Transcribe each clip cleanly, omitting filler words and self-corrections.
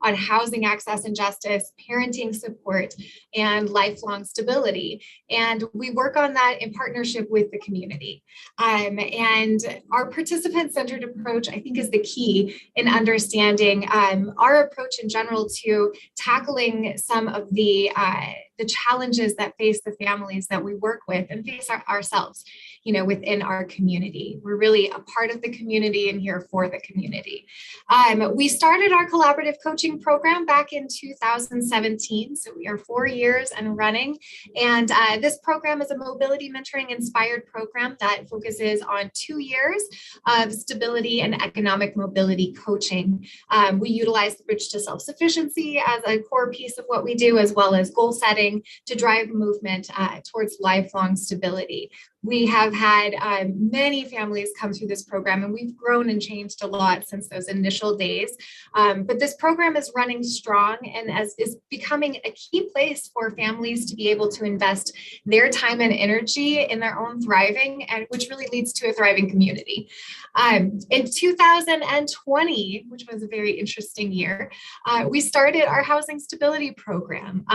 on housing access and justice, parenting support, and lifelong stability. And we work on that in partnership with the community. And our participant-centered approach, I think, is the key in understanding our approach in general to tackling some of the challenges that face the families that we work with and face ourselves, within our community. We're really a part of the community and here for the community. We started our collaborative coaching program back in 2017, so we are 4 years and running. And this program is a mobility mentoring inspired program that focuses on 2 years of stability and economic mobility coaching. We utilize the Bridge to Self-Sufficiency as a core piece of what we do, as well as goal setting to drive movement towards lifelong stability. We have had many families come through this program, and we've grown and changed a lot since those initial days. But this program is running strong and is becoming a key place for families to be able to invest their time and energy in their own thriving, and which really leads to a thriving community. In 2020, which was a very interesting year, we started our housing stability program.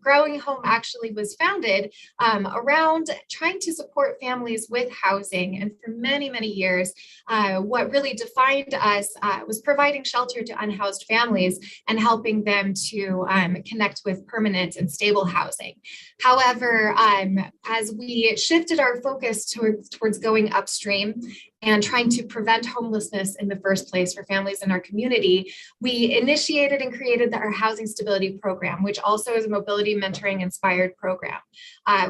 Growing Home actually was founded around trying to support families with housing. And for many, many years, what really defined us was providing shelter to unhoused families and helping them to connect with permanent and stable housing. However, as we shifted our focus towards going upstream and trying to prevent homelessness in the first place for families in our community, we initiated and created our Housing Stability Program, which also is a mobility mentoring inspired program.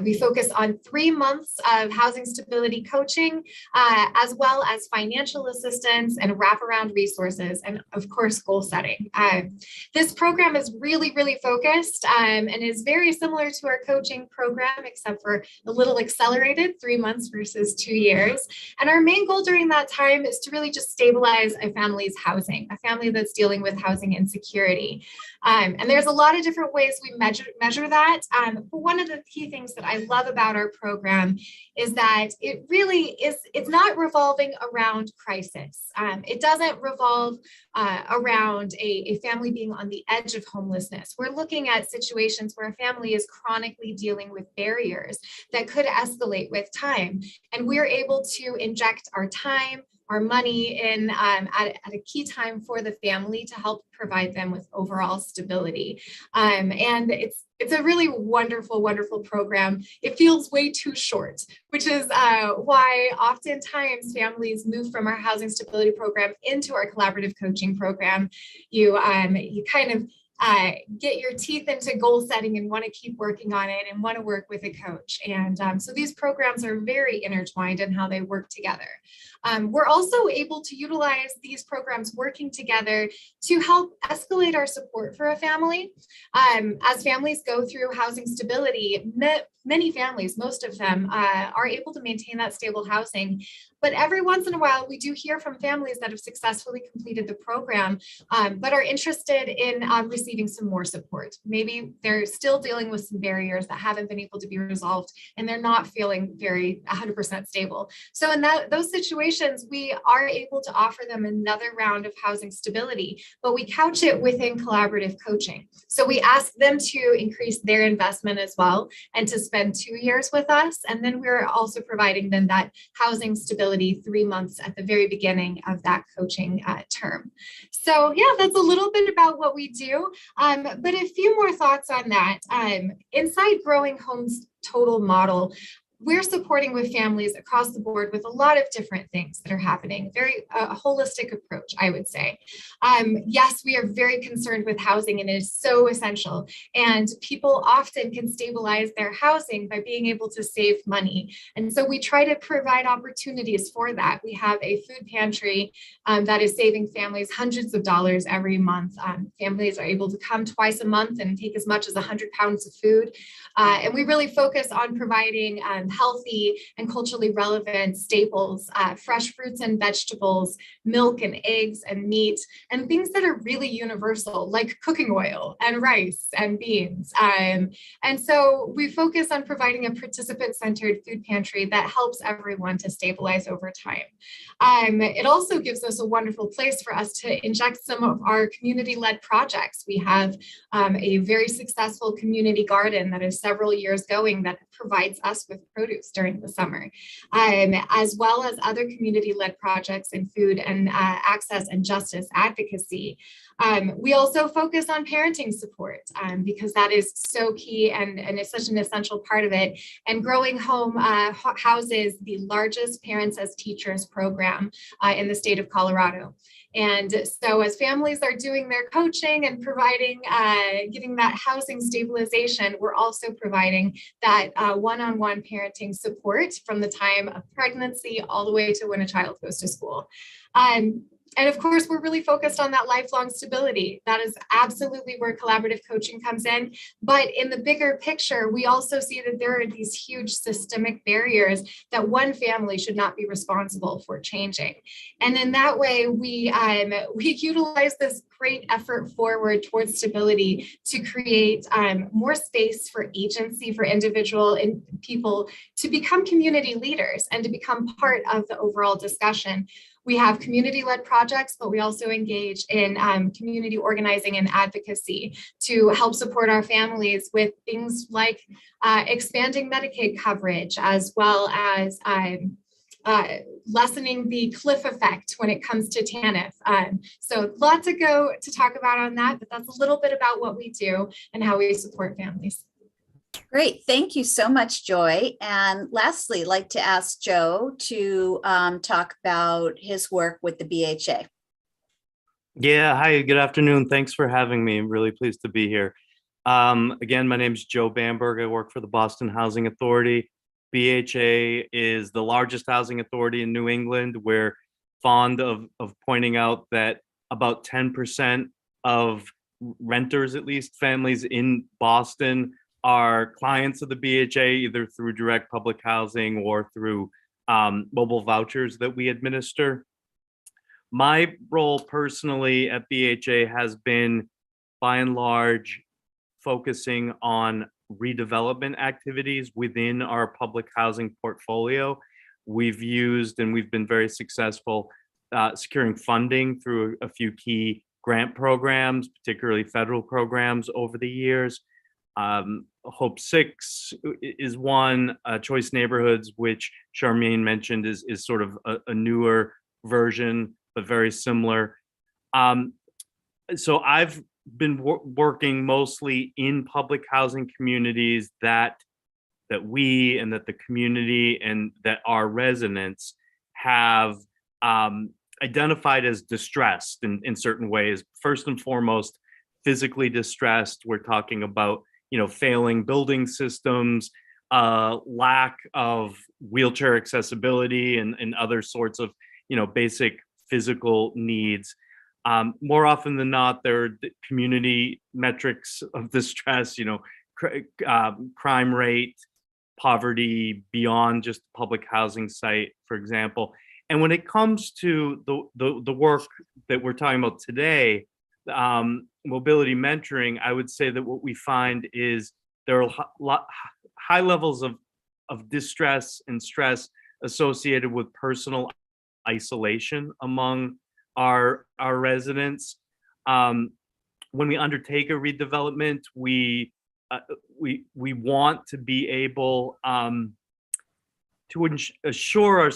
We focus on 3 months of housing stability coaching, as well as financial assistance and wraparound resources, and of course, goal setting. This program is really, really focused and is very similar to our coaching program, except for a little accelerated, 3 months versus 2 years. And our main goal during that time is to really just stabilize a family's housing, a family that's dealing with housing insecurity. And there's a lot of different ways we measure that. But one of the key things that I love about our program is that it really is, it's not revolving around crisis. It doesn't revolve around a family being on the edge of homelessness. We're looking at situations where a family is chronically dealing with barriers that could escalate with time. And we're able to inject our time, our money in at a key time for the family to help provide them with overall stability. And it's a really wonderful, wonderful program. It feels way too short, which is why oftentimes families move from our housing stability program into our collaborative coaching program. You kind of get your teeth into goal setting and want to keep working on it and want to work with a coach. And so these programs are very intertwined in how they work together. We're also able to utilize these programs working together to help escalate our support for a family. As families go through housing stability, many families, most of them, are able to maintain that stable housing. But every once in a while, we do hear from families that have successfully completed the program, but are interested in receiving some more support. Maybe they're still dealing with some barriers that haven't been able to be resolved, and they're not feeling very 100% stable. So in those situations, we are able to offer them another round of housing stability, but we couch it within collaborative coaching. So we ask them to increase their investment as well and to spend 2 years with us. And then we're also providing them that housing stability 3 months at the very beginning of that coaching term. So yeah, that's a little bit about what we do. But a few more thoughts on that. Inside Growing Home's total model, we're supporting with families across the board with a lot of different things that are happening. Very holistic approach, I would say. Yes, we are very concerned with housing, and it is so essential. And people often can stabilize their housing by being able to save money. And so we try to provide opportunities for that. We have a food pantry that is saving families hundreds of dollars every month. Families are able to come twice a month and take as much as 100 pounds of food. And we really focus on providing healthy and culturally relevant staples, fresh fruits and vegetables, milk and eggs and meat, and things that are really universal, like cooking oil and rice and beans. And so we focus on providing a participant-centered food pantry that helps everyone to stabilize over time. It also gives us a wonderful place for us to inject some of our community-led projects. We have a very successful community garden that is several years going that provides us with produce during the summer, as well as other community-led projects in food and access and justice advocacy. We also focus on parenting support because that is so key and it's such an essential part of it. And Growing Home houses the largest Parents as Teachers program in the state of Colorado. And so as families are doing their coaching and providing, getting that housing stabilization, we're also providing that one-on-one parenting support from the time of pregnancy all the way to when a child goes to school. And of course, we're really focused on that lifelong stability. That is absolutely where collaborative coaching comes in. But in the bigger picture, we also see that there are these huge systemic barriers that one family should not be responsible for changing. And in that way, we utilize this great effort forward towards stability to create more space for agency for individual and people to become community leaders and to become part of the overall discussion. We have community-led projects, but we also engage in community organizing and advocacy to help support our families with things like expanding Medicaid coverage, as well as lessening the cliff effect when it comes to TANF. So lots to talk about on that, but that's a little bit about what we do and how we support families. Great. Thank you so much, Joy. And lastly, I'd like to ask Joe to talk about his work with the BHA. Yeah, hi, good afternoon. Thanks for having me. I'm really pleased to be here. Again, my name is Joe Bamberg. I work for the Boston Housing Authority. BHA is the largest housing authority in New England. We're fond of pointing out that about 10% of renters, at least families in Boston, are clients of the BHA, either through direct public housing or through mobile vouchers that we administer. My role personally at BHA has been, by and large, focusing on redevelopment activities within our public housing portfolio. We've used and we've been very successful securing funding through a few key grant programs, particularly federal programs over the years. Hope 6 is one, Choice Neighborhoods, which Charmaine mentioned is sort of a newer version, but very similar. So I've been working mostly in public housing communities that we and that the community and that our residents have identified as distressed in certain ways. First and foremost, physically distressed. We're talking about failing building systems, lack of wheelchair accessibility and other sorts of, basic physical needs. More often than not, there are community metrics of distress, crime rate, poverty beyond just public housing site, for example. And when it comes to the work that we're talking about today, mobility mentoring, I would say that what we find is there are high levels of distress and stress associated with personal isolation among our residents. When we undertake a redevelopment, we want to be able to ensure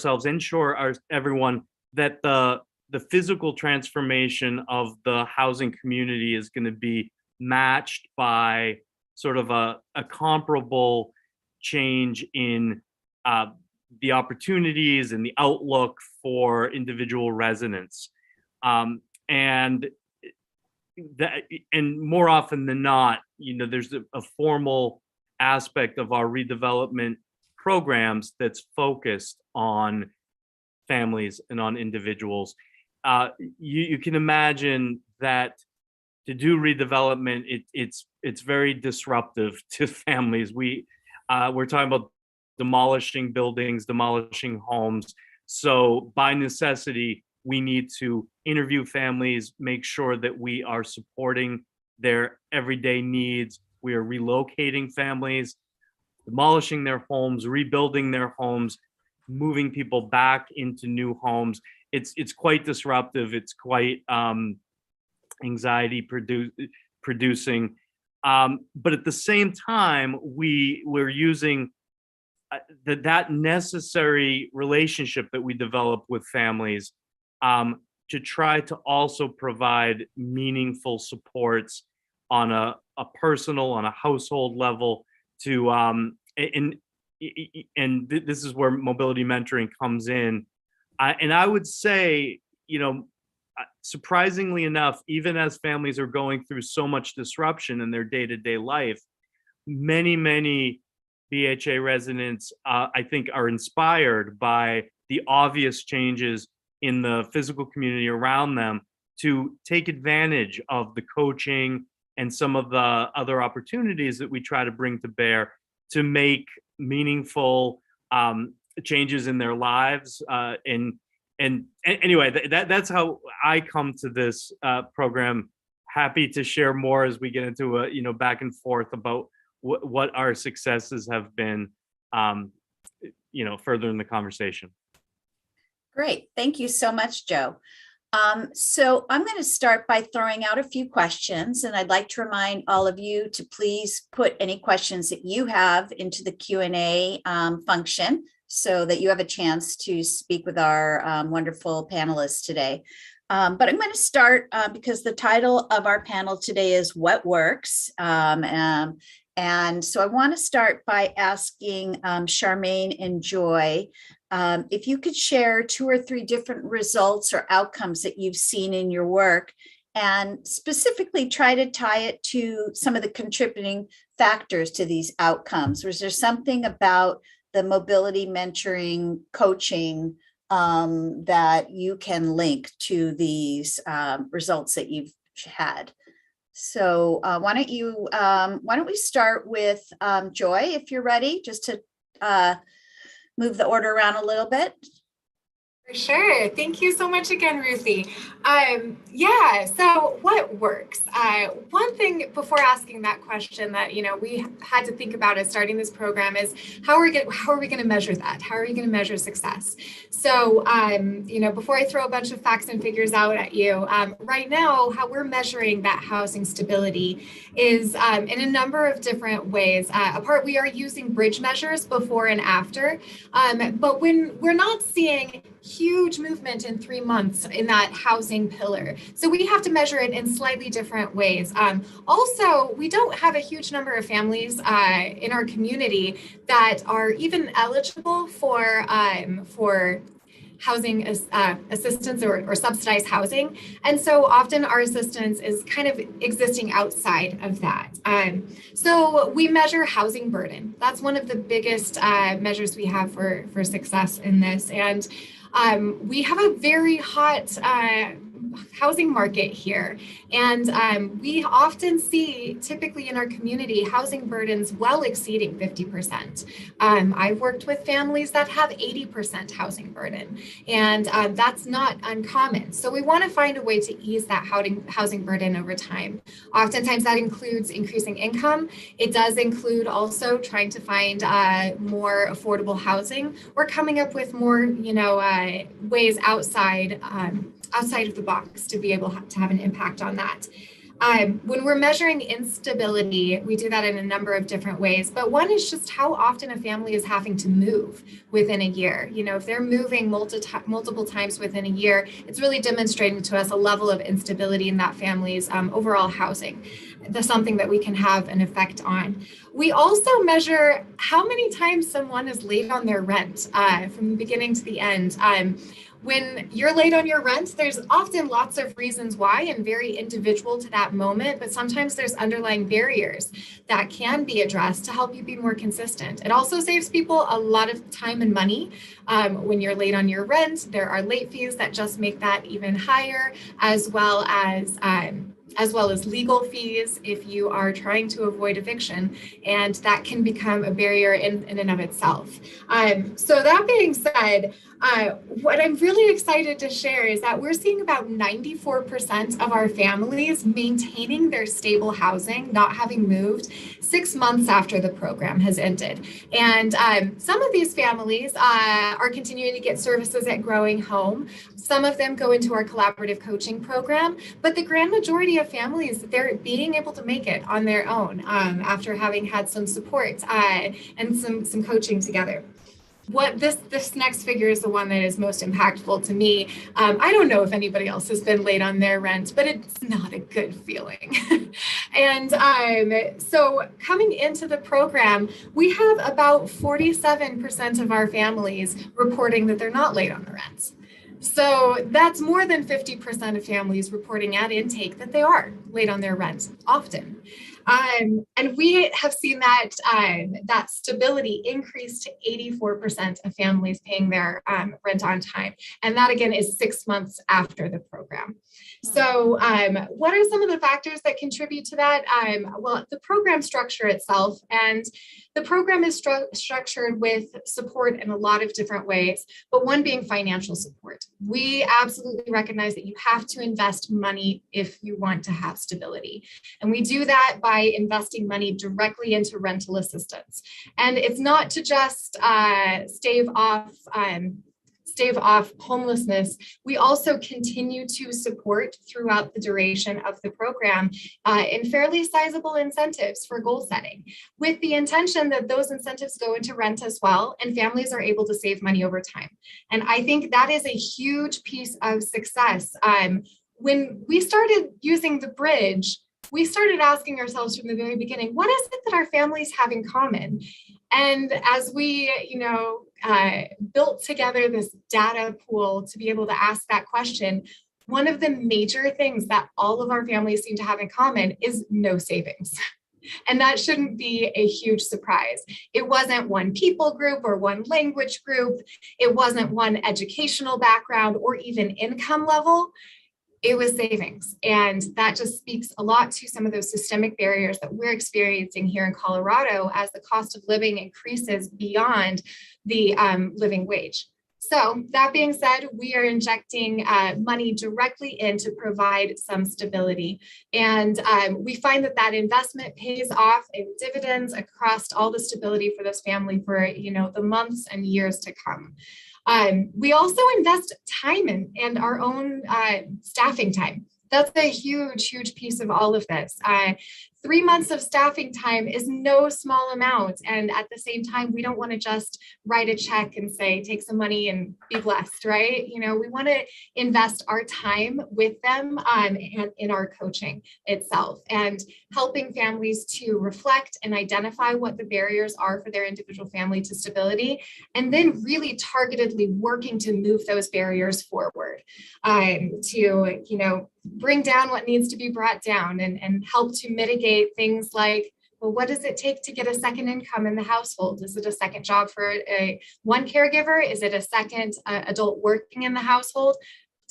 everyone that the physical transformation of the housing community is going to be matched by sort of a comparable change in the opportunities and the outlook for individual residents. And more often than not, there's a formal aspect of our redevelopment programs that's focused on families and on individuals. You can imagine that to do redevelopment, it's very disruptive to families. We're talking about demolishing buildings, demolishing homes. So by necessity, we need to interview families, make sure that we are supporting their everyday needs. We are relocating families, demolishing their homes, rebuilding their homes, moving people back into new homes. It's quite disruptive. It's quite anxiety producing. But at the same time, we're using that necessary relationship that we develop with families to try to also provide meaningful supports on a personal, on a household level to this is where mobility mentoring comes in. And I would say, surprisingly enough, even as families are going through so much disruption in their day-to-day life, many BHA residents, I think, are inspired by the obvious changes in the physical community around them to take advantage of the coaching and some of the other opportunities that we try to bring to bear to make meaningful changes in their lives. And anyway, that's how I come to this program. Happy to share more as we get into a back and forth about what our successes have been, further in the conversation. Great. Thank you so much, Joe. So I'm going to start by throwing out a few questions, and I'd like to remind all of you to please put any questions that you have into the Q&A function so that you have a chance to speak with our wonderful panelists today. But I'm going to start because the title of our panel today is What Works? And so I want to start by asking Charmaine and Joy, if you could share 2 or 3 different results or outcomes that you've seen in your work, and specifically try to tie it to some of the contributing factors to these outcomes. Was there something about the mobility mentoring coaching that you can link to these results that you've had? So why don't we start with Joy, if you're ready, just to move the order around a little bit. For sure. Thank you so much again, Ruthie. So what works? One thing before asking that question that, we had to think about as starting this program is how are we going to measure that? How are we going to measure success? So, before I throw a bunch of facts and figures out at you, right now, how we're measuring that housing stability is in a number of different ways. We are using bridge measures before and after, but when we're not seeing huge movement in 3 months in that housing pillar. So we have to measure it in slightly different ways. Also, we don't have a huge number of families in our community that are even eligible for housing assistance or subsidized housing. And so often our assistance is kind of existing outside of that. So we measure housing burden. That's one of the biggest measures we have for success in this. And we have a very hot housing market here. And we often see, typically in our community, housing burdens well exceeding 50%. I've worked with families that have 80% housing burden, and that's not uncommon. So we want to find a way to ease that housing burden over time. Oftentimes that includes increasing income. It does include also trying to find more affordable housing, or coming up with more, ways outside of the box to be able to have an impact on that. When we're measuring instability, we do that in a number of different ways, but one is just how often a family is having to move within a year. If they're moving multiple times within a year, it's really demonstrating to us a level of instability in that family's overall housing. That's something that we can have an effect on. We also measure how many times someone is late on their rent from the beginning to the end. When you're late on your rent, there's often lots of reasons why, and very individual to that moment, but sometimes there's underlying barriers that can be addressed to help you be more consistent. It also saves people a lot of time and money. When you're late on your rent, there are late fees that just make that even higher, as well as as well as legal fees if you are trying to avoid eviction, and that can become a barrier in and of itself. So that being said, what I'm really excited to share is that we're seeing about 94% of our families maintaining their stable housing, not having moved 6 months after the program has ended. And some of these families are continuing to get services at Growing Home. Some of them go into our collaborative coaching program, but the grand majority of families, they're being able to make it on their own after having had some support and some coaching together. What this next figure is the one that is most impactful to me. I don't know if anybody else has been late on their rent, but it's not a good feeling. And so coming into the program, we have about 47% of our families reporting that they're not late on the rent. So that's more than 50% of families reporting at intake that they are late on their rent often. And we have seen that that stability increase to 84% of families paying their rent on time. And that again is 6 months after the program. So what are some of the factors that contribute to that? Well, the program structure itself, and the program is structured with support in a lot of different ways, but one being financial support. We absolutely recognize that you have to invest money if you want to have stability. And we do that by investing money directly into rental assistance. And it's not to just stave off homelessness. We also continue to support throughout the duration of the program in fairly sizable incentives for goal setting, with the intention that those incentives go into rent as well, and families are able to save money over time. And I think that is a huge piece of success. When we started using the bridge, we started asking ourselves from the very beginning, what is it that our families have in common? And as we, built together this data pool to be able to ask that question, one of the major things that all of our families seem to have in common is no savings. And that shouldn't be a huge surprise. It wasn't one people group or one language group. It wasn't one educational background or even income level. It was savings. And that just speaks a lot to some of those systemic barriers that we're experiencing here in Colorado as the cost of living increases beyond the living wage. So that being said, we are injecting money directly in to provide some stability. And we find that that investment pays off in dividends across all the stability for this family for, the months and years to come. We also invest time in our own staffing time. That's a huge piece of all of this. 3 months of staffing time is no small amount. And at the same time, we don't want to just write a check and say, take some money and be blessed, right? We want to invest our time with them and in our coaching itself, and helping families to reflect and identify what the barriers are for their individual family to stability, and then really targetedly working to move those barriers forward to, bring down what needs to be brought down and help to mitigate things like, well, what does it take to get a second income in the household? Is it a second job for one caregiver? Is it a second adult working in the household?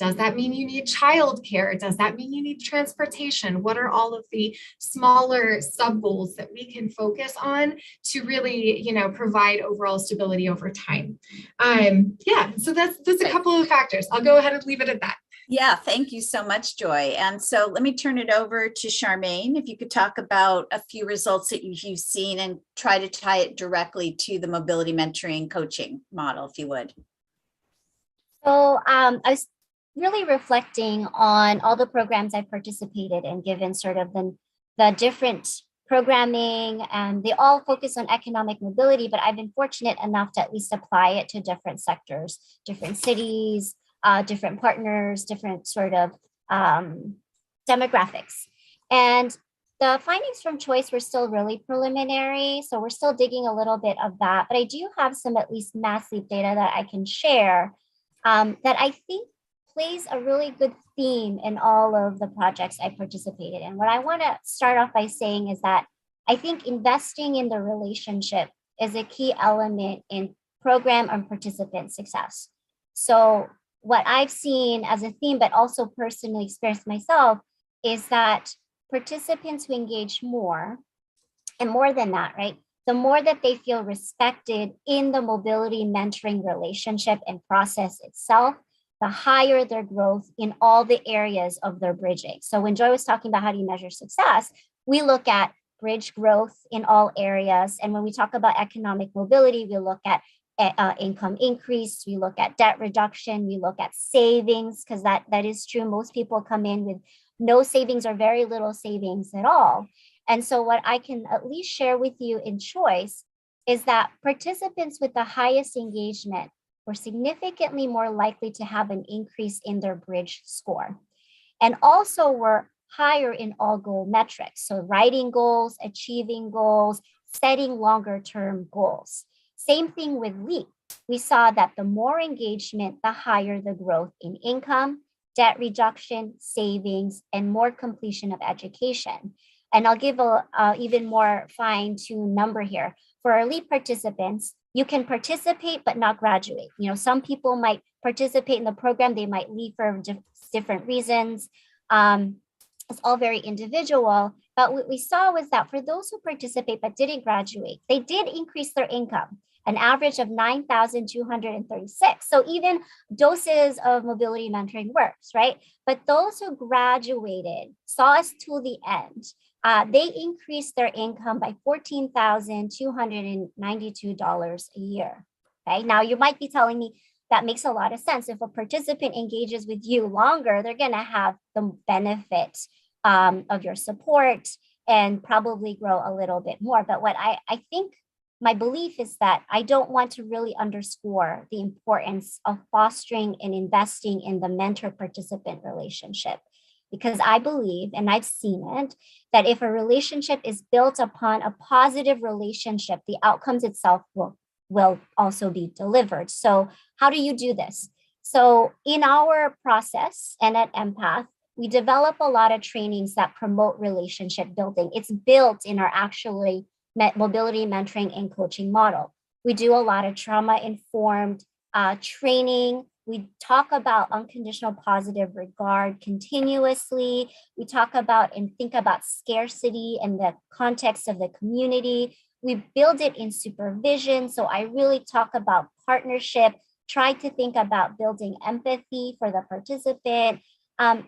Does that mean you need childcare? Does that mean you need transportation? What are all of the smaller sub goals that we can focus on to really, provide overall stability over time? So that's a couple of factors. I'll go ahead and leave it at that. Yeah, thank you so much, Joy. And so let me turn it over to Charmaine. If you could talk about a few results that you've seen and try to tie it directly to the mobility mentoring coaching model, if you would. So I was really reflecting on all the programs I participated in, given sort of the different programming, and they all focus on economic mobility, but I've been fortunate enough to at least apply it to different sectors, different cities, different partners, different sort of demographics. And the findings from Choice were still really preliminary, so we're still digging a little bit of that, but I do have some at least mass sleep data that I can share that I think plays a really good theme in all of the projects I participated in. What I want to start off by saying is that I think investing in the relationship is a key element in program and participant success. So what I've seen as a theme, but also personally experienced myself, is that participants who engage more, and more than that, right? The more that they feel respected in the mobility mentoring relationship and process itself, the higher their growth in all the areas of their bridging. So when Joy was talking about how do you measure success, we look at bridge growth in all areas. And when we talk about economic mobility, we look at income increase, we look at debt reduction, we look at savings, because that is true. Most people come in with no savings or very little savings at all. And so what I can at least share with you in Choice is that participants with the highest engagement were significantly more likely to have an increase in their bridge score, and also were higher in all goal metrics. So writing goals, achieving goals, setting longer term goals. Same thing with LEAP. We saw that the more engagement, the higher the growth in income, debt reduction, savings, and more completion of education. And I'll give a even more fine-tuned number here. For our LEAP participants, you can participate but not graduate. You know, some people might participate in the program, they might leave for different reasons. It's all very individual. But what we saw was that for those who participate but didn't graduate, they did increase their income, an average of 9,236. So even doses of mobility mentoring works, right? But those who graduated, saw us to the end, they increased their income by $14,292 a year. Okay, now you might be telling me that makes a lot of sense. If a participant engages with you longer, they're going to have the benefit of your support and probably grow a little bit more. But what I think my belief is that I don't want to really underscore the importance of fostering and investing in the mentor-participant relationship, because I believe, and I've seen it, that if a relationship is built upon a positive relationship, the outcomes itself will also be delivered. So how do you do this? So in our process and at Empath, we develop a lot of trainings that promote relationship building. It's built in our actually mobility mentoring and coaching model. We do a lot of trauma-informed training. We talk about unconditional positive regard continuously. We talk about and think about scarcity in the context of the community. We build it in supervision. So I really talk about partnership, try to think about building empathy for the participant.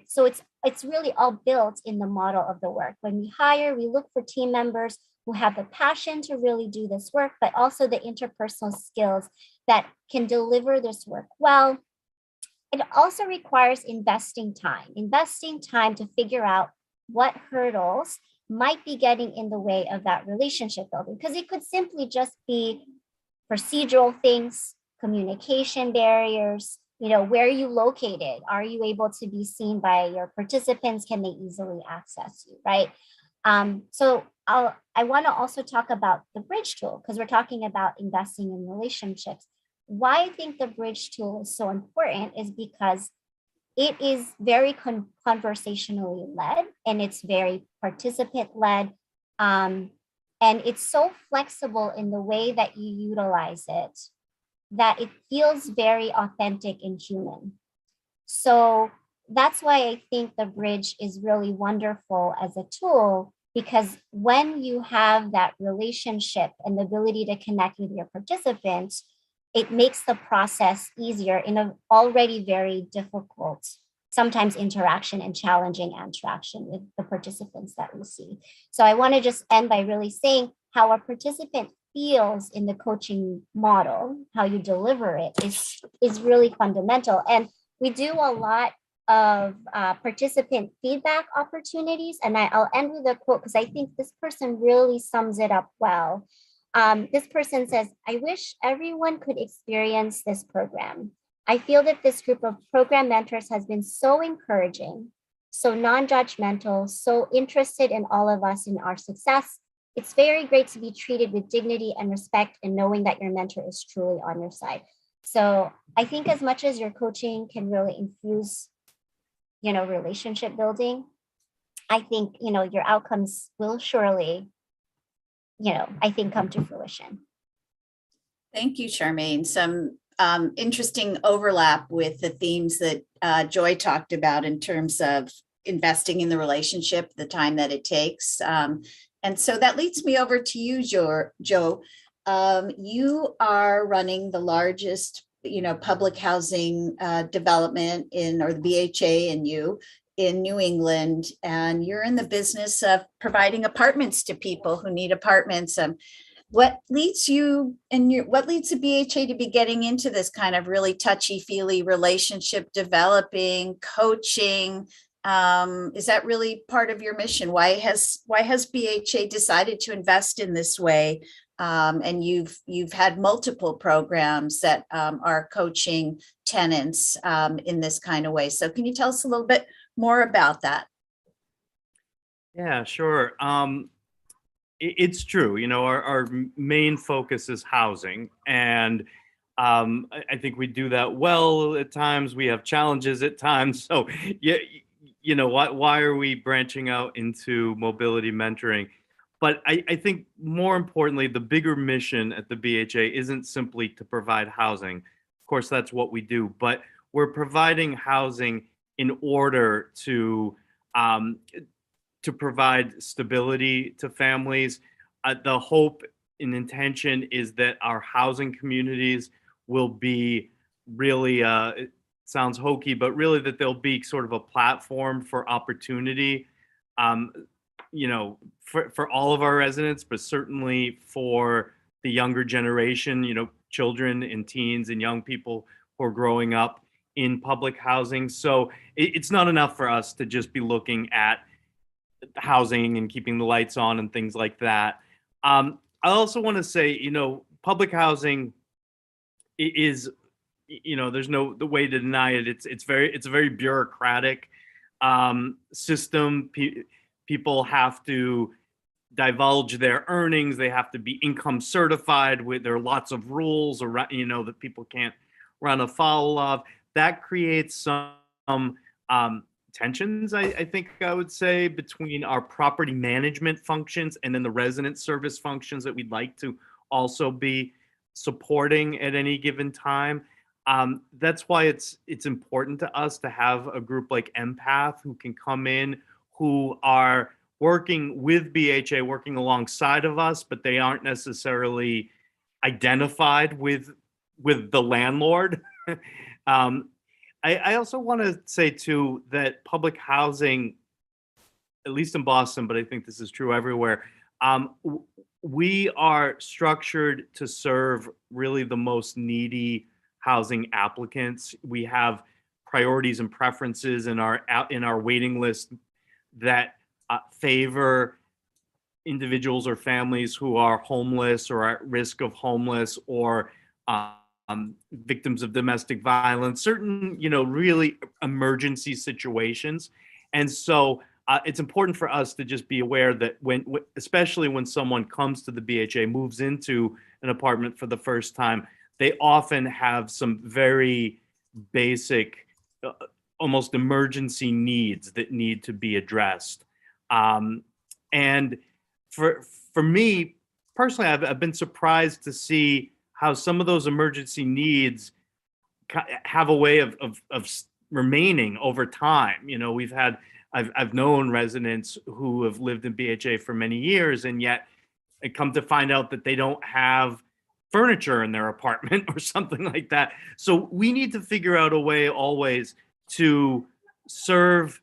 So it's really all built in the model of the work. When we hire, we look for team members who have the passion to really do this work, but also the interpersonal skills that can deliver this work well. It also requires investing time to figure out what hurdles might be getting in the way of that relationship building, because it could simply just be procedural things, communication barriers, where are you located? Are you able to be seen by your participants? Can they easily access you, right? So I want to also talk about the bridge tool, because we're talking about investing in relationships. Why I think the bridge tool is so important is because it is very conversationally led, and it's very participant led. And it's so flexible in the way that you utilize it that it feels very authentic and human. So that's why I think the bridge is really wonderful as a tool, because when you have that relationship and the ability to connect with your participants, it makes the process easier in an already very difficult, sometimes interaction and challenging interaction with the participants that we see. So I want to just end by really saying how a participant feels in the coaching model, how you deliver it is really fundamental. And we do a lot of participant feedback opportunities. And I'll end with a quote, because I think this person really sums it up well. This person says, "I wish everyone could experience this program. I feel that this group of program mentors has been so encouraging, so non-judgmental, so interested in all of us and our success. It's very great to be treated with dignity and respect, and knowing that your mentor is truly on your side." So I think as much as your coaching can really infuse, relationship building, I think, your outcomes will surely, I think come to fruition. Thank you, Charmaine. Some interesting overlap with the themes that Joy talked about in terms of investing in the relationship, the time that it takes. And so that leads me over to you, Joe. You are running the largest, public housing development or the BHA in New England, and you're in the business of providing apartments to people who need apartments. What leads the BHA to be getting into this kind of really touchy-feely relationship developing, coaching? Is that really part of your mission? Why has BHA decided to invest in this way? And you've had multiple programs that are coaching tenants in this kind of way. So can you tell us a little bit more about that? Yeah, sure. It's true. Our main focus is housing, and I think we do that well at times. We have challenges at times. So, yeah, why are we branching out into mobility mentoring? But I think more importantly, the bigger mission at the BHA isn't simply to provide housing. Of course, that's what we do, but we're providing housing in order to provide stability to families. The hope and intention is that our housing communities will be really, it sounds hokey, but really that they'll be sort of a platform for opportunity, for all of our residents, but certainly for the younger generation, children and teens and young people who are growing up in public housing. So it's not enough for us to just be looking at housing and keeping the lights on and things like that. I also want to say, public housing is, there's no the way to deny it. It's a very bureaucratic system. People have to divulge their earnings. They have to be income certified. There are lots of rules around, that people can't run afoul of. That creates some tensions, I think I would say, between our property management functions and then the resident service functions that we'd like to also be supporting at any given time. That's why it's important to us to have a group like Empath who can come in, who are working with BHA, working alongside of us, but they aren't necessarily identified with the landlord. I also want to say too that public housing, at least in Boston, but I think this is true everywhere, we are structured to serve really the most needy housing applicants. We have priorities and preferences in our waiting list that favor individuals or families who are homeless or at risk of homeless or victims of domestic violence, certain, really emergency situations. And so it's important for us to just be aware that especially when someone comes to the BHA, moves into an apartment for the first time, they often have some very basic, almost emergency needs that need to be addressed. And for me personally, I've been surprised to see how some of those emergency needs have a way of remaining over time. I've known residents who have lived in BHA for many years, and yet I come to find out that they don't have furniture in their apartment or something like that. So we need to figure out a way always to serve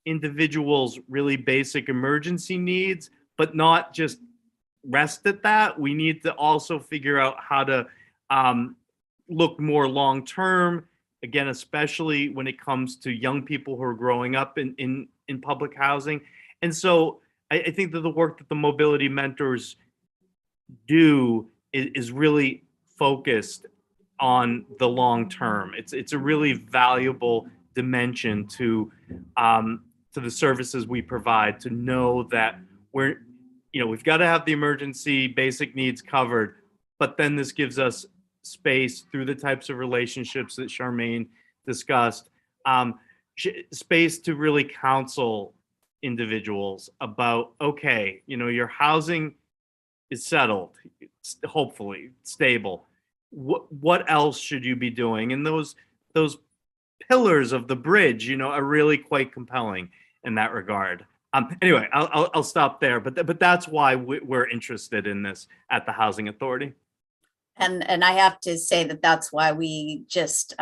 individuals' really basic emergency needs, but not just rest at that. We need to also figure out how to look more long-term, again, especially when it comes to young people who are growing up in public housing. And so I think that the work that the mobility mentors do is really focused on the long term. It's a really valuable dimension to the services we provide, to know that we've got to have the emergency basic needs covered, but then this gives us space through the types of relationships that Charmaine discussed, space to really counsel individuals about, okay, your housing is settled, hopefully stable. What else should you be doing? And those pillars of the bridge, are really quite compelling in that regard. Anyway, I'll stop there, but that's why we're interested in this at the Housing Authority. And I have to say that that's why we just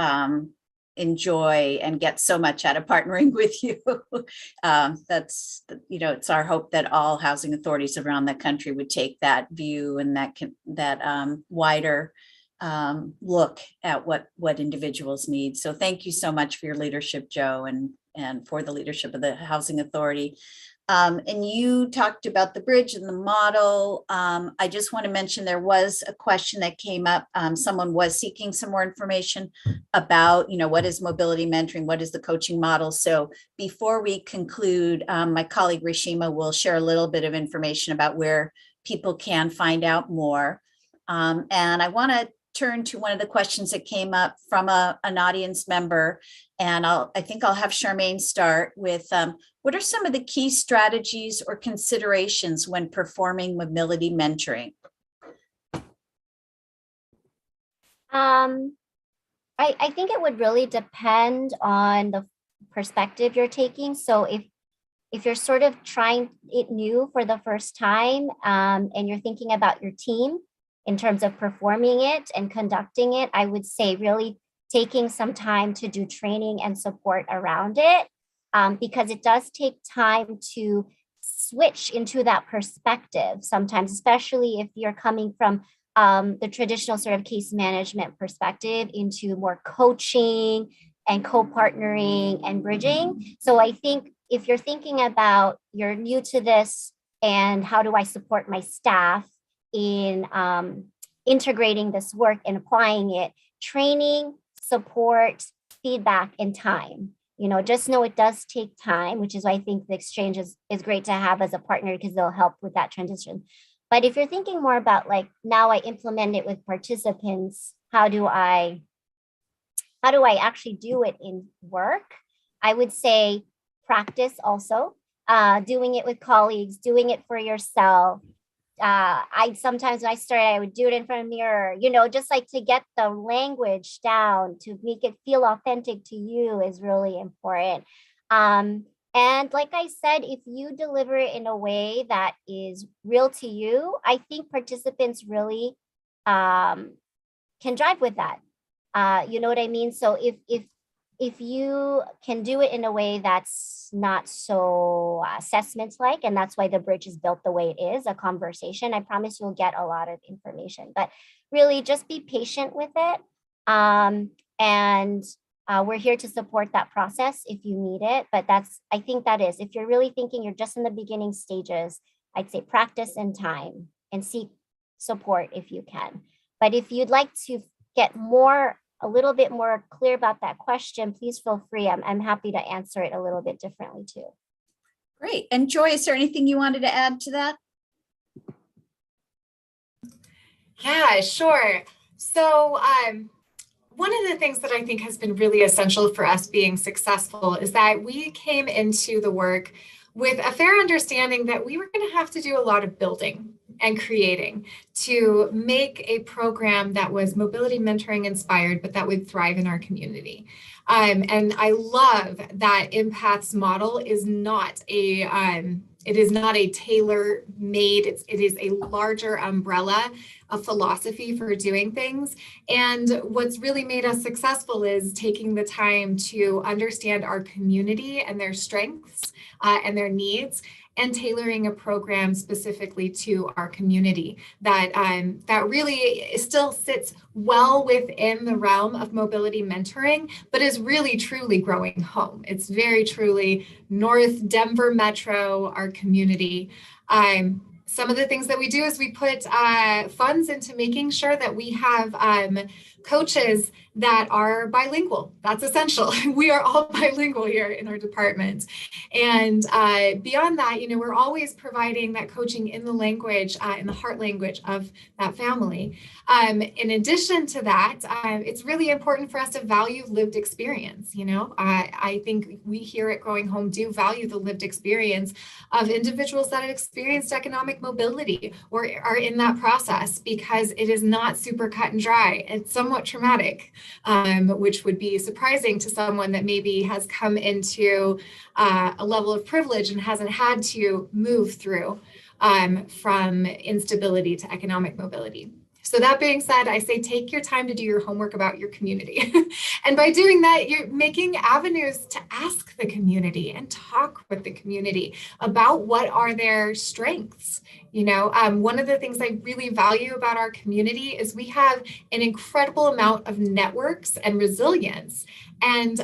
enjoy and get so much out of partnering with you. That's, it's our hope that all housing authorities around the country would take that view and that wider look at what individuals need. So thank you so much for your leadership, Joe, and for the leadership of the Housing Authority. And you talked about the bridge and the model. I just want to mention there was a question that came up. Someone was seeking some more information about, what is mobility mentoring? What is the coaching model? So before we conclude, my colleague Reshima will share a little bit of information about where people can find out more. And I want to turn to one of the questions that came up from an audience member. And I think I'll have Charmaine start with, what are some of the key strategies or considerations when performing mobility mentoring? I think it would really depend on the perspective you're taking. So if you're sort of trying it new for the first time, and you're thinking about your team in terms of performing it and conducting it, I would say really taking some time to do training and support around it, because it does take time to switch into that perspective sometimes, especially if you're coming from the traditional sort of case management perspective into more coaching and co-partnering and bridging. So I think if you're thinking about you're new to this and how do I support my staff in integrating this work and applying it, training, support, feedback, and time. Just know it does take time, which is why I think the exchange is great to have as a partner because they'll help with that transition. But if you're thinking more about like, now I implement it with participants, how do I actually do it in work? I would say practice also, doing it with colleagues, doing it for yourself. I sometimes when I started, I would do it in front of the mirror, just like to get the language down to make it feel authentic to you is really important. And like I said, if you deliver it in a way that is real to you, I think participants really can drive with that. You know what I mean? So if you can do it in a way that's not so assessments-like, and that's why the bridge is built the way it is, a conversation, I promise you'll get a lot of information. But really just be patient with it. And we're here to support that process if you need it. But I think that is, if you're really thinking you're just in the beginning stages, I'd say practice and time and seek support if you can. But if you'd like to get a little bit more clear about that question, please feel free. I'm happy to answer it a little bit differently too. Great. And Joy, is there anything you wanted to add to that? Yeah, sure. So one of the things that I think has been really essential for us being successful is that we came into the work with a fair understanding that we were going to have to do a lot of building and creating to make a program that was mobility mentoring inspired, but that would thrive in our community. And I love that Empath's model is not a tailor-made, it is a larger umbrella of philosophy for doing things. And what's really made us successful is taking the time to understand our community and their strengths and their needs, and tailoring a program specifically to our community that really still sits well within the realm of mobility mentoring, but is really truly growing home. It's very truly North Denver Metro, our community. Some of the things that we do is we put funds into making sure that we have coaches that are bilingual. That's essential. We are all bilingual here in our department. And beyond that, we're always providing that coaching in the language, in the heart language of that family. In addition to that, it's really important for us to value lived experience. I think we here at Growing Home do value the lived experience of individuals that have experienced economic mobility or are in that process, because it is not super cut and dry. It's somewhere somewhat traumatic, which would be surprising to someone that maybe has come into a level of privilege and hasn't had to move through from instability to economic mobility. So that being said, I say take your time to do your homework about your community. And by doing that, you're making avenues to ask the community and talk with the community about what are their strengths. One of the things I really value about our community is we have an incredible amount of networks and resilience. And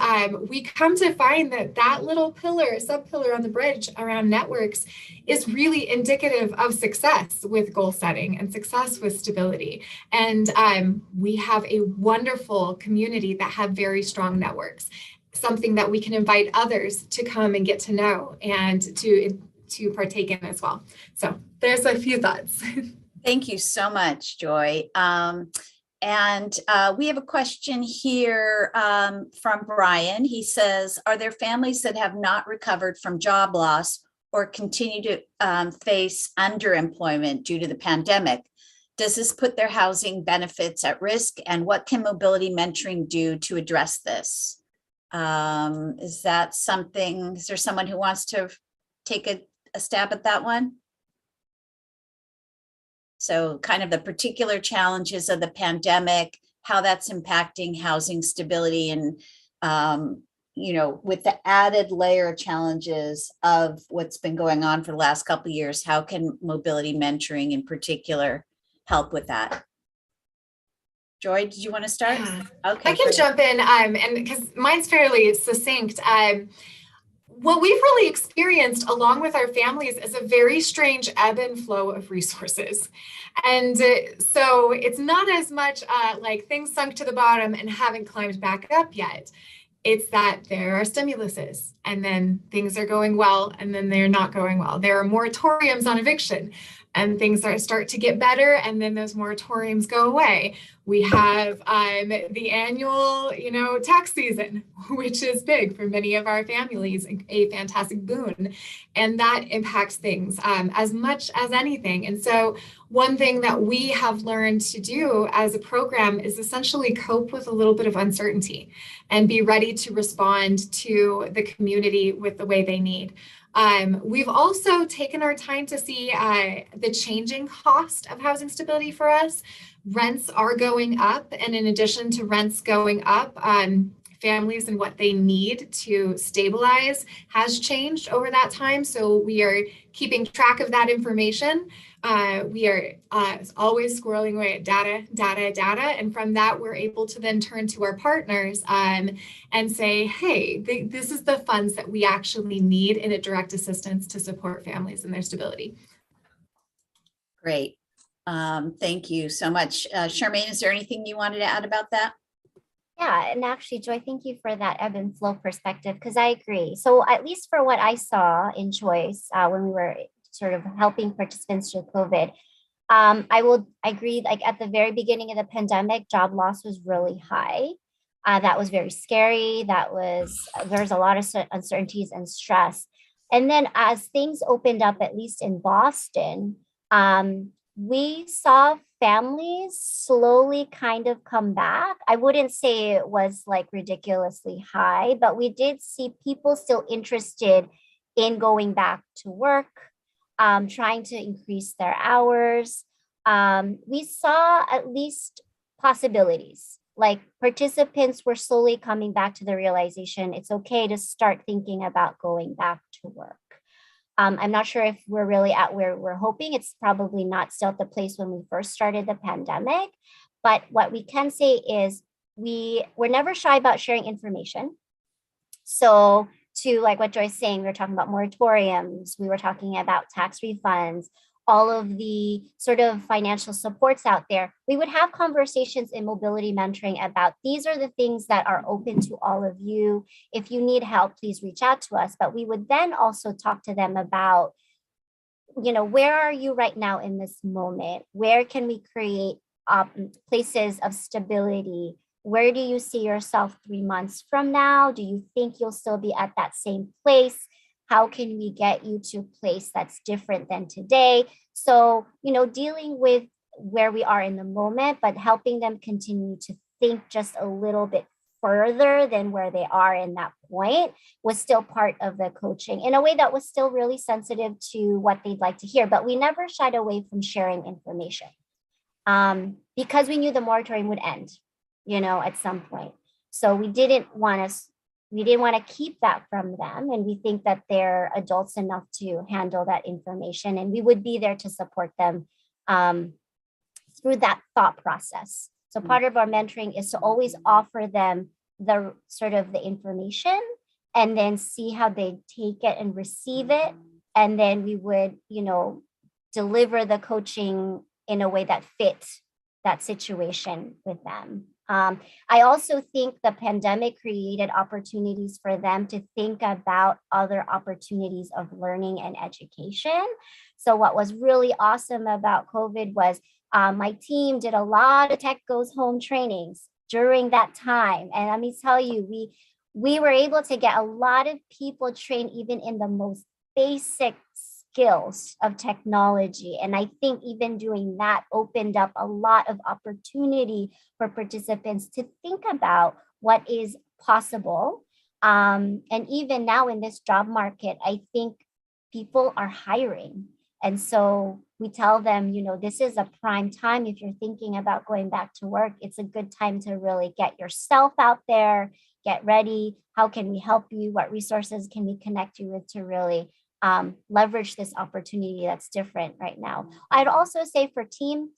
we come to find that that little pillar, sub-pillar on the bridge around networks is really indicative of success with goal setting and success with stability. And we have a wonderful community that have very strong networks, something that we can invite others to come and get to know and to partake in as well. So there's a few thoughts. Thank you so much, Joy. And we have a question here from Brian. He says, are there families that have not recovered from job loss or continue to face underemployment due to the pandemic? Does this put their housing benefits at risk? And what can mobility mentoring do to address this? Is that something, is there someone who wants to take a stab at that one? So kind of the particular challenges of the pandemic, how that's impacting housing stability, and with the added layer of challenges of what's been going on for the last couple of years, how can mobility mentoring in particular help with that? Joy, did you want to start? Yeah. Okay, I can jump in, and because mine's fairly succinct. What we've really experienced along with our families is a very strange ebb and flow of resources. And so it's not as much like things sunk to the bottom and haven't climbed back up yet. It's that there are stimuluses and then things are going well and then they're not going well. There are moratoriums on eviction and things start to get better and then those moratoriums go away. We have the annual, tax season, which is big for many of our families, a fantastic boon. And that impacts things as much as anything. And so one thing that we have learned to do as a program is essentially cope with a little bit of uncertainty and be ready to respond to the community with the way they need. We've also taken our time to see the changing cost of housing stability for us. Rents are going up, and in addition to rents going up, families and what they need to stabilize has changed over that time. So we are keeping track of that information. We are always squirreling away at data. And from that, we're able to then turn to our partners and say, hey, this is the funds that we actually need in a direct assistance to support families and their stability. Great. Thank you so much. Charmaine, is there anything you wanted to add about that? Yeah, and actually, Joy, thank you for that ebb and flow perspective, because I agree. So at least for what I saw in Choice when we were sort of helping participants through COVID, I agree, like at the very beginning of the pandemic, job loss was really high. That was very scary. There's a lot of uncertainties and stress. And then as things opened up, at least in Boston, we saw families slowly kind of come back. I wouldn't say it was like ridiculously high, but we did see people still interested in going back to work, trying to increase their hours. We saw at least possibilities, like participants were slowly coming back to the realization it's okay to start thinking about going back to work. I'm not sure if we're really at where we're hoping. It's probably not still at the place when we first started the pandemic. But what we can say is we're never shy about sharing information. So to like what Joy's saying, we were talking about moratoriums, we were talking about tax refunds, all of the sort of financial supports out there. We would have conversations in mobility mentoring about these are the things that are open to all of you. If you need help, please reach out to us. But we would then also talk to them about, where are you right now in this moment? Where can we create places of stability? Where do you see yourself 3 months from now? Do you think you'll still be at that same place? How can we get you to a place that's different than today? So, dealing with where we are in the moment, but helping them continue to think just a little bit further than where they are in that point was still part of the coaching in a way that was still really sensitive to what they'd like to hear. But we never shied away from sharing information because we knew the moratorium would end, at some point. So we didn't want to keep that from them. And we think that they're adults enough to handle that information. And we would be there to support them through that thought process. So part of our mentoring is to always offer them the sort of the information and then see how they take it and receive it. And then we would, deliver the coaching in a way that fits that situation with them. I also think the pandemic created opportunities for them to think about other opportunities of learning and education. So what was really awesome about COVID was my team did a lot of Tech Goes Home trainings during that time. And let me tell you, we were able to get a lot of people trained even in the most basic skills of technology. And I think even doing that opened up a lot of opportunity for participants to think about what is possible. And even now in this job market, I think people are hiring. And so we tell them, this is a prime time. If you're thinking about going back to work, it's a good time to really get yourself out there, get ready. How can we help you? What resources can we connect you with to really leverage this opportunity that's different right now? I'd also say for teams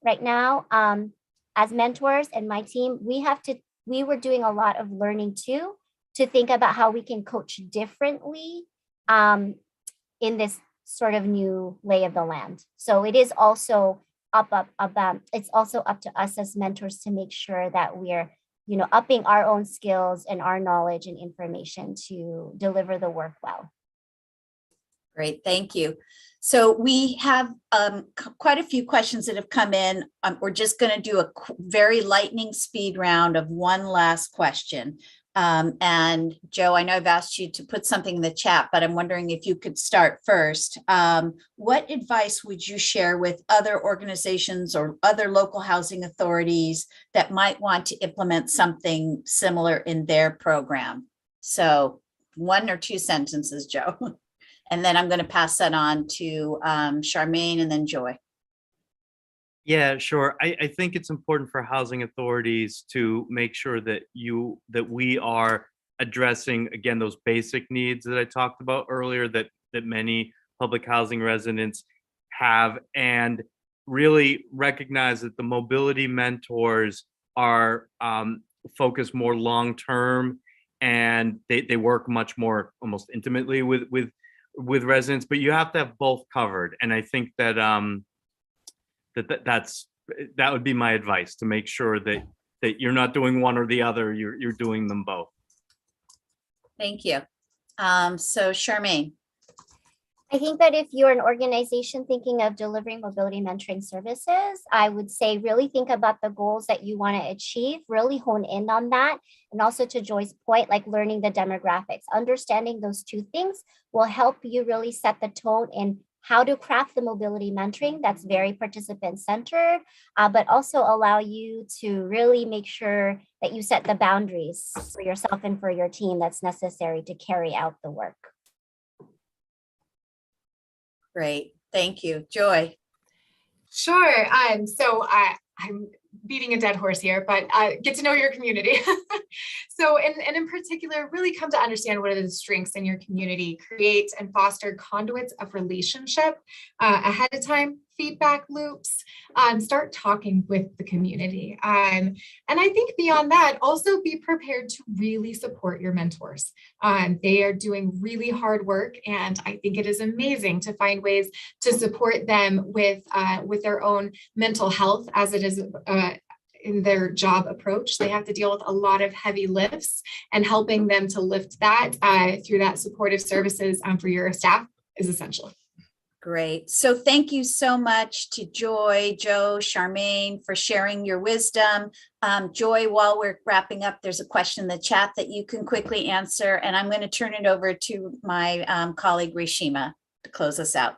right now, as mentors and my team, we were doing a lot of learning too, to think about how we can coach differently in this sort of new lay of the land. So it is also it's also up to us as mentors to make sure that we're, upping our own skills and our knowledge and information to deliver the work well. Great, thank you. So we have quite a few questions that have come in. We're just going to do a very lightning speed round of one last question. And Joe, I know I've asked you to put something in the chat, but I'm wondering if you could start first. What advice would you share with other organizations or other local housing authorities that might want to implement something similar in their program? So 1 or 2 sentences, Joe. And then I'm going to pass that on to Charmaine and then Joy. Yeah, sure. I think it's important for housing authorities to make sure that we are addressing, again, those basic needs that I talked about earlier that many public housing residents have, and really recognize that the mobility mentors are focused more long-term, and they work much more almost intimately with residents, but you have to have both covered. And I think that that would be my advice, to make sure that you're not doing one or the other, you're doing them both. Thank you. So Charmaine. I think that if you're an organization thinking of delivering mobility mentoring services, I would say really think about the goals that you want to achieve, really hone in on that. And also to Joy's point, like learning the demographics, understanding those 2 things will help you really set the tone in how to craft the mobility mentoring that's very participant centered, but also allow you to really make sure that you set the boundaries for yourself and for your team that's necessary to carry out the work. Great, thank you. Joy. Sure. So I'm beating a dead horse here, but get to know your community. So, and in particular, really come to understand what are the strengths in your community, create and foster conduits of relationship ahead of time, feedback loops, start talking with the community. And I think beyond that, also be prepared to really support your mentors. They are doing really hard work, and I think it is amazing to find ways to support them with their own mental health as it is in their job approach. They have to deal with a lot of heavy lifts, and helping them to lift that through that supportive services for your staff is essential. Great. So thank you so much to Joy, Joe, Charmaine for sharing your wisdom. Joy, while we're wrapping up, there's a question in the chat that you can quickly answer, and I'm going to turn it over to my colleague Reshima to close us out.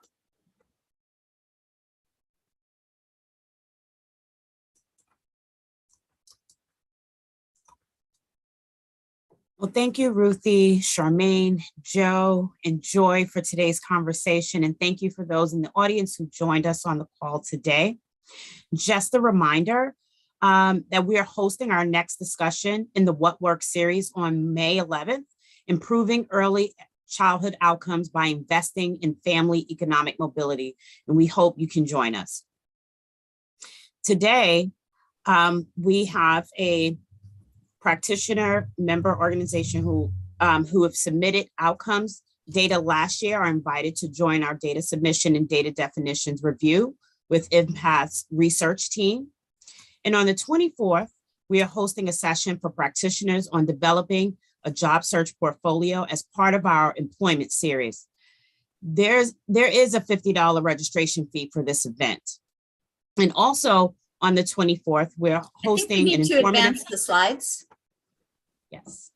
Well, thank you, Ruthie, Charmaine, Joe, and Joy for today's conversation. And thank you for those in the audience who joined us on the call today. Just a reminder that we are hosting our next discussion in the What Works series on May 11th, improving early childhood outcomes by investing in family economic mobility. And we hope you can join us. Today, we have a practitioner member organization who have submitted outcomes data last year are invited to join our data submission and data definitions review with Empath's research team. And on the 24th, we are hosting a session for practitioners on developing a job search portfolio as part of our employment series. There is a $50 registration fee for this event. And also on the 24th, we're hosting I think we an need to informative. advance the slides. Yes.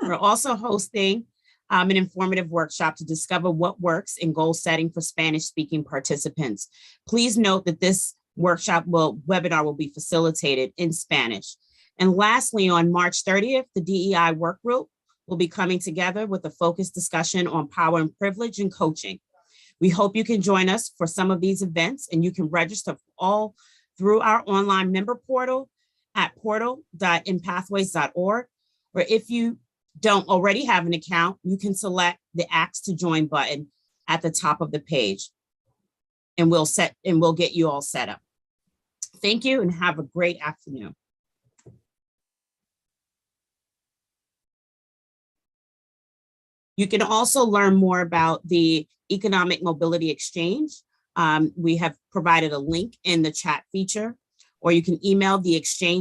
We're also hosting an informative workshop to discover what works in goal setting for Spanish speaking participants. Please note that this webinar will be facilitated in Spanish. And lastly, on March 30th, the DEI work group will be coming together with a focused discussion on power and privilege and coaching. We hope you can join us for some of these events, and you can register all through our online member portal at portal.empathways.org, or if you don't already have an account, you can select the Ask to Join button at the top of the page, and we'll get you all set up. Thank you and have a great afternoon. You can also learn more about the Economic Mobility Exchange. We have provided a link in the chat feature, or you can email the exchange